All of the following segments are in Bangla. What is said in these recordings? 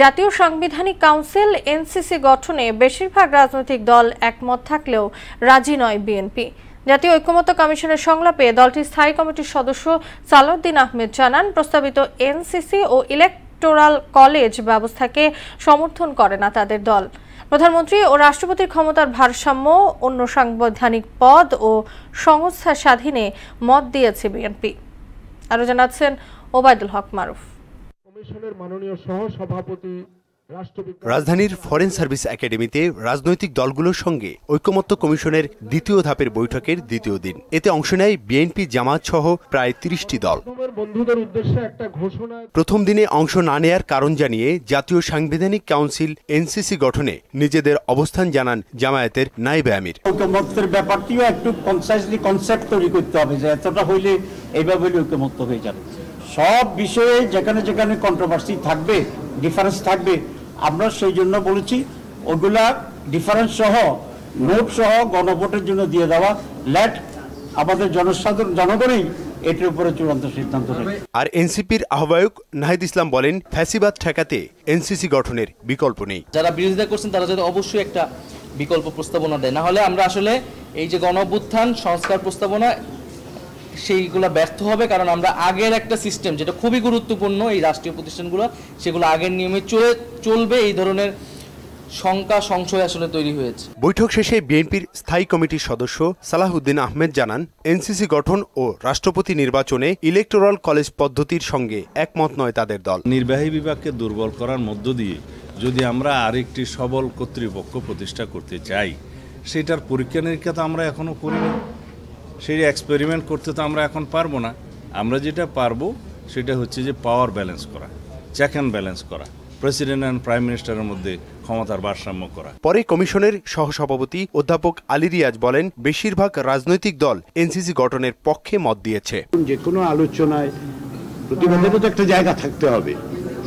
জাতীয় সাংবিধানিক কাউন্সিল এনসিসি গঠনে বেশিরভাগ রাজনৈতিক দল একমত থাকলেও রাজি নয় বিএনপি। জাতীয় ঐক্যমত্য কমিশনের সংলাপে দলটির স্থায়ী কমিটির সদস্য সালাউদ্দিন আহমেদ জানান, প্রস্তাবিত এনসিসি ও ইলেকটোরাল কলেজ ব্যবস্থাকে সমর্থন করে না তাদের দল। প্রধানমন্ত্রী ও রাষ্ট্রপতির ক্ষমতার ভারসাম্য, অন্য সাংবিধানিক পদ ও সংস্থা স্বাধীনে মত দিয়েছে বিএনপি। আরো জানাচ্ছেন ওবায়দুল হক মারুফ। রাজধানীর ফরেন সার্ভিস একাডেমিতে রাজনৈতিক দলগুলোর সঙ্গে ঐক্যমত্য কমিশনের দ্বিতীয় ধাপের বৈঠকের দ্বিতীয় দিন। এতে অংশ নেয় বিএনপি, জামাত সহ প্রায় ৩০টি দল। প্রথম দিনে অংশ না নেয়ার কারণ জানিয়ে জাতীয় সাংবিধানিক কাউন্সিল এনসিসি গঠনে নিজেদের অবস্থান জানান জামায়াতের নায়েবে আমির। ঐক্যমত্যের ব্যাপারটিও একটু কনসাইজলি কনসেপ্ট তৈরি করতে হবে যে এতটা হইলে এইভাবে ঐক্যমত্য হয়ে যাবে। সব বিষয়ে যেখানে যেখানে কন্ট্রোভার্সি থাকবে, ডিফারেন্স থাকবে, আমরা সেই জন্য বলেছি ওগুলা ডিফারেন্স সহ, নোট সহ গণভোটের জন্য দিয়ে দেওয়া। লেট আমাদের জনগণই এটির উপরে চূড়ান্ত সিদ্ধান্ত নেবে। আর এনসিপির আহ্বায়ক নাহিদ ইসলাম বলেন, ফ্যাসিবাদ ঠেকাতে এনসিসি গঠনের বিকল্প নেই। যারা বিরোধিতা করছেন তারা যদি অবশ্যই একটা বিকল্প প্রস্তাবনা দেয়, না হলে আমরা আসলে এই যে গণঅভ্যুত্থান সংস্কার প্রস্তাবনা সেইগুলো ব্যর্থ হবে। কারণ আমরা আগের একটা সিস্টেম যেটা খুবই গুরুত্বপূর্ণ, এই রাষ্ট্রীয় প্রতিষ্ঠানগুলো সেগুলো আগের নিয়মে চলবে, এই ধরনের শঙ্কা সংশয় আসলে তৈরি হয়েছে। বৈঠক শেষে বিএনপির স্থায়ী কমিটির সদস্য সালাউদ্দিন আহমেদ জানান, এনসিসি গঠন ও রাষ্ট্রপতি নির্বাচনে ইলেকটোরাল কলেজ পদ্ধতির সঙ্গে একমত নয় তাদের দল। নির্বাহী বিভাগকে দুর্বল করার মধ্য দিয়ে যদি আমরা আরেকটি সবল কর্তৃপক্ষ প্রতিষ্ঠা করতে চাই, সেটার পরীক্ষা নিরীক্ষা তো আমরা এখনো করিনি। সেই এক্সপেরিমেন্ট করতে তো আমরা এখন পারবো না। আমরা যেটা পারবো সেটা হচ্ছে যে পাওয়ার ব্যালেন্স করা, চেক অ্যান্ড ব্যালেন্স করা, প্রেসিডেন্ট অ্যান্ড প্রাইম মিনিস্টারের মধ্যে ক্ষমতার ভারসাম্য করা। পরে কমিশনের সহসভাপতি অধ্যাপক আলী রিয়াজ বলেন, বেশিরভাগ রাজনৈতিক দল এনসিসি গঠনের পক্ষে মত দিয়েছে। যে কোনো আলোচনায় প্রতিবাদেরও তো একটা জায়গা থাকতে হবে।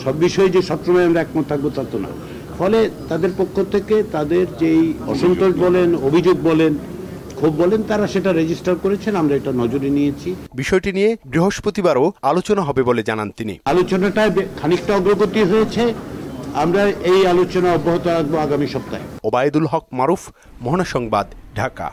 সব বিষয়ে যে সবসময় আমরা একমত থাকবো তা তো না। ফলে তাদের পক্ষ থেকে তাদের যেই অসন্তোষ বলেন, অভিযোগ বলেন, খুব বলেন, তারা সেটা রেজিস্টার করেছেন, আমরা এটা নজরে নিয়েছি। বিষয়টি নিয়ে বৃহস্পতিবারও আলোচনা হবে বলে জানান তিনি। আলোচনাটা খানিকটা অগ্রগতি হয়েছে, আমরা এই আলোচনা অব্যাহত রাখবো আগামী সপ্তাহে। ওবায়দুল হক মারুফ, মোহনা সংবাদ, ঢাকা।